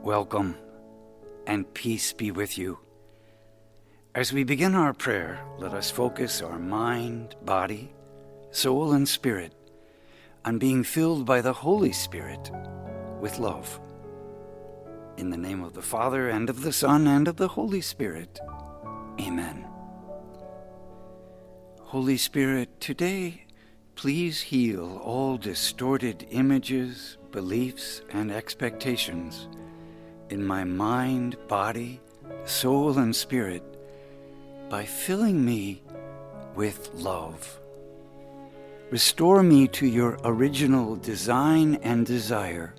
Welcome, and peace be with you. As we begin our prayer, let us focus our mind, body, soul, and spirit on being filled by the Holy Spirit with love. In the name of the Father, and of the Son, and of the Holy Spirit. Amen. Holy Spirit, today, please heal all distorted images, beliefs, and expectations in my mind, body, soul, and spirit by filling me with love. Restore me to your original design and desire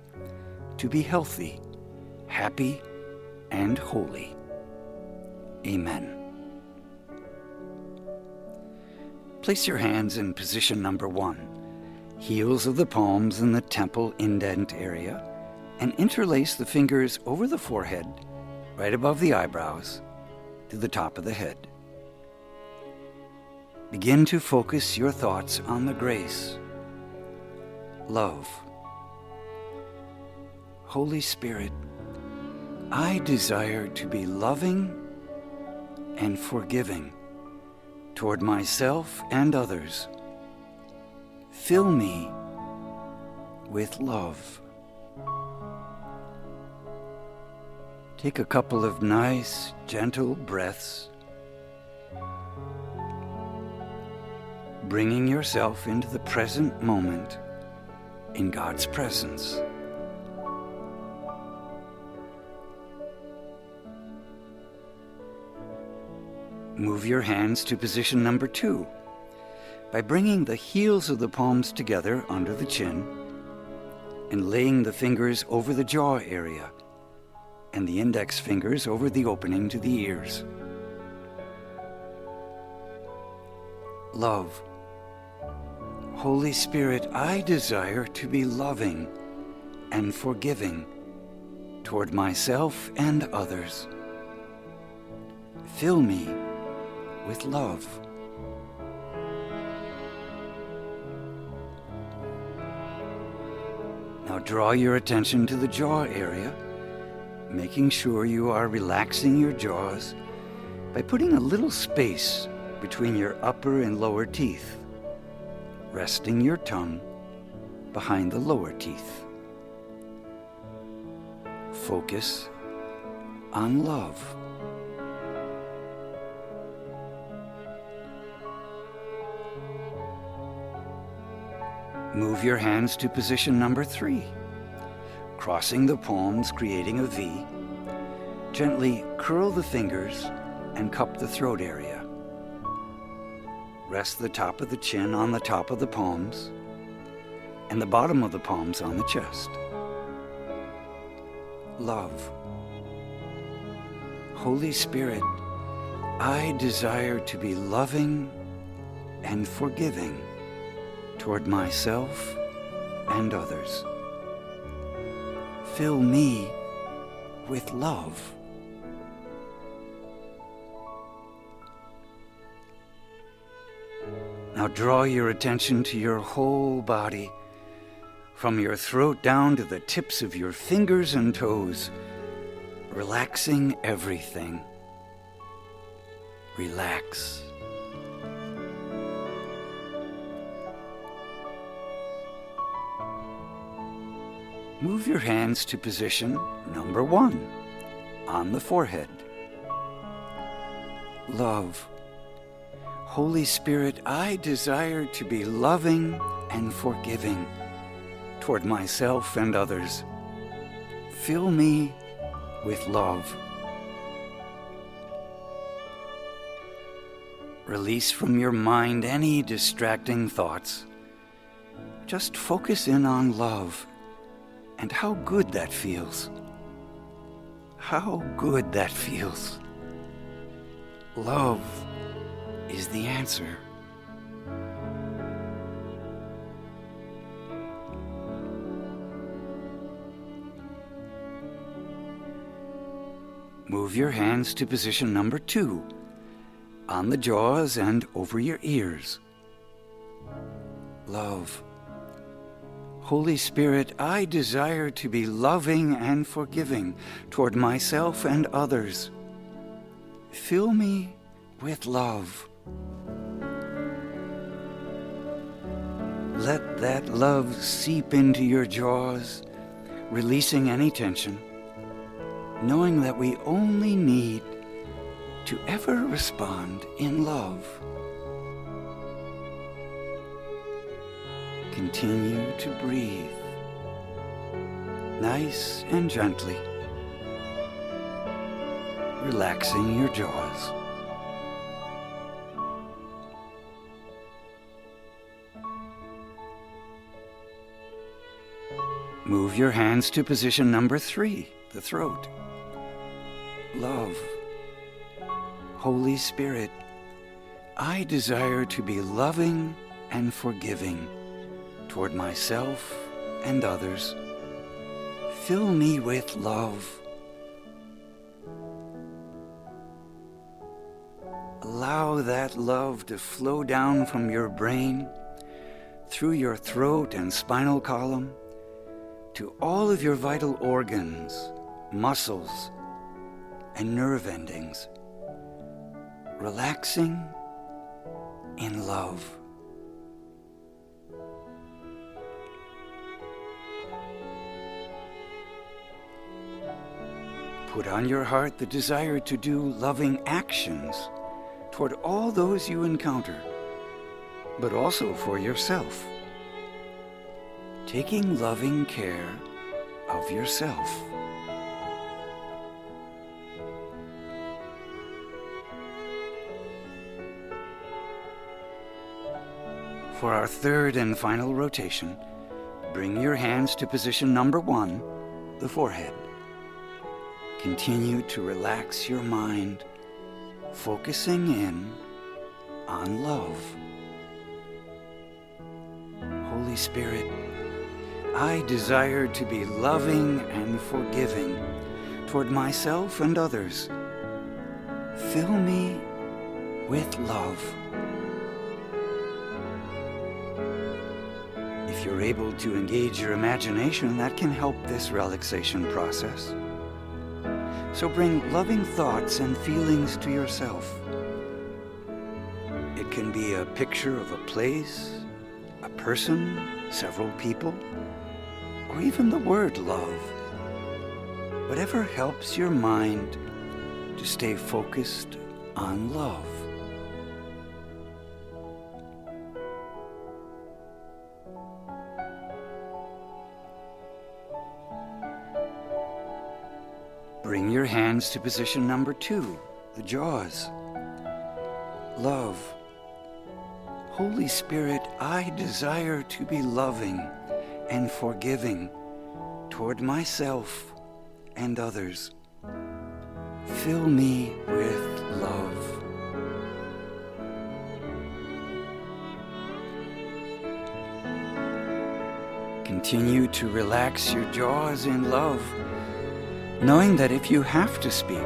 to be healthy, happy, and holy. Amen. Place your hands in position number 1, heels of the palms in the temple indent area, and interlace the fingers over the forehead, right above the eyebrows, to the top of the head. Begin to focus your thoughts on the grace, love. Holy Spirit, I desire to be loving and forgiving toward myself and others. Fill me with love. Take a couple of nice, gentle breaths, bringing yourself into the present moment in God's presence. Move your hands to position number 2 by bringing the heels of the palms together under the chin and laying the fingers over the jaw area and the index fingers over the opening to the ears. Love. Holy Spirit, I desire to be loving and forgiving toward myself and others. Fill me with love. Now draw your attention to the jaw area, making sure you are relaxing your jaws by putting a little space between your upper and lower teeth, resting your tongue behind the lower teeth. Focus on love. Move your hands to position number 3, crossing the palms, creating a V. Gently curl the fingers and cup the throat area. Rest the top of the chin on the top of the palms and the bottom of the palms on the chest. Love. Holy Spirit, I desire to be loving and forgiving toward myself and others. Fill me with love. Now draw your attention to your whole body, from your throat down to the tips of your fingers and toes, relaxing everything. Relax. Move your hands to position number 1 on the forehead. Love. Holy Spirit, I desire to be loving and forgiving toward myself and others. Fill me with love. Release from your mind any distracting thoughts. Just focus in on love and how good that feels. How good that feels. Love is the answer. Move your hands to position number 2, on the jaws and over your ears. Love. Holy Spirit, I desire to be loving and forgiving toward myself and others. Fill me with love. Let that love seep into your jaws, releasing any tension, knowing that we only need to ever respond in love. Continue to breathe, nice and gently, relaxing your jaws. Move your hands to position number 3, the throat. Love. Holy Spirit, I desire to be loving and forgiving toward myself and others. Fill me with love. Allow that love to flow down from your brain, through your throat and spinal column, to all of your vital organs, muscles, and nerve endings, relaxing in love. Put on your heart the desire to do loving actions toward all those you encounter, but also for yourself, taking loving care of yourself. For our third and final rotation, bring your hands to position number 1, the forehead. Continue to relax your mind, focusing in on love. Holy Spirit, I desire to be loving and forgiving toward myself and others. Fill me with love. If you're able to engage your imagination, that can help this relaxation process. So bring loving thoughts and feelings to yourself. It can be a picture of a place, a person, several people, or even the word love. Whatever helps your mind to stay focused on love. Bring your hands to position number 2, the jaws. Love. Holy Spirit, I desire to be loving and forgiving toward myself and others. Fill me with love. Continue to relax your jaws in love, knowing that if you have to speak,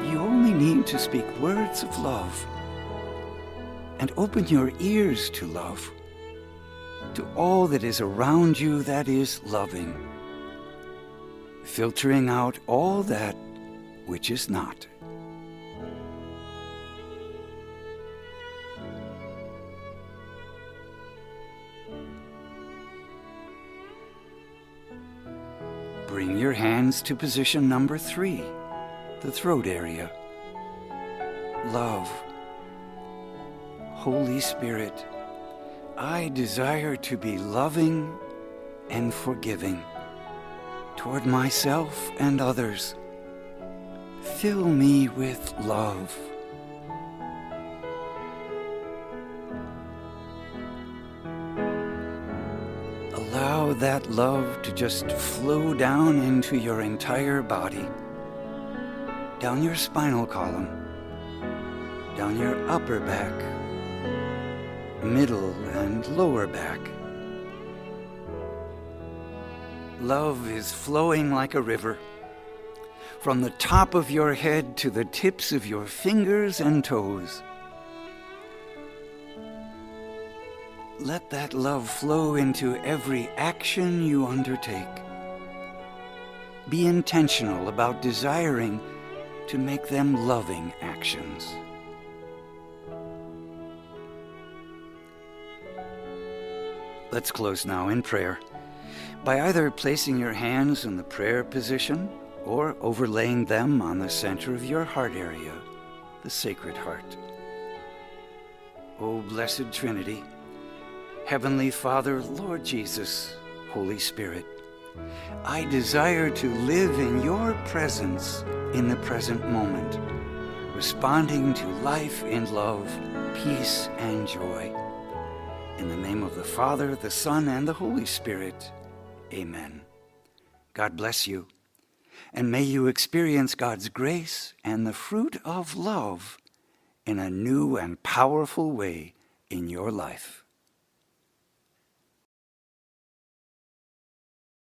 you only need to speak words of love, and open your ears to love, to all that is around you that is loving, filtering out all that which is not. Bring your hands to position number 3, the throat area. Love. Holy Spirit, I desire to be loving and forgiving toward myself and others. Fill me with love. Allow that love to just flow down into your entire body, down your spinal column, down your upper back, middle and lower back. Love is flowing like a river, from the top of your head to the tips of your fingers and toes. let that love flow into every action you undertake. Be intentional about desiring to make them loving actions. Let's close now in prayer by either placing your hands in the prayer position or overlaying them on the center of your heart area, the Sacred Heart. O Blessed Trinity, Heavenly Father, Lord Jesus, Holy Spirit, I desire to live in your presence in the present moment, responding to life in love, peace, and joy. In the name of the Father, the Son, and the Holy Spirit, amen. God bless you, and may you experience God's grace and the fruit of love in a new and powerful way in your life.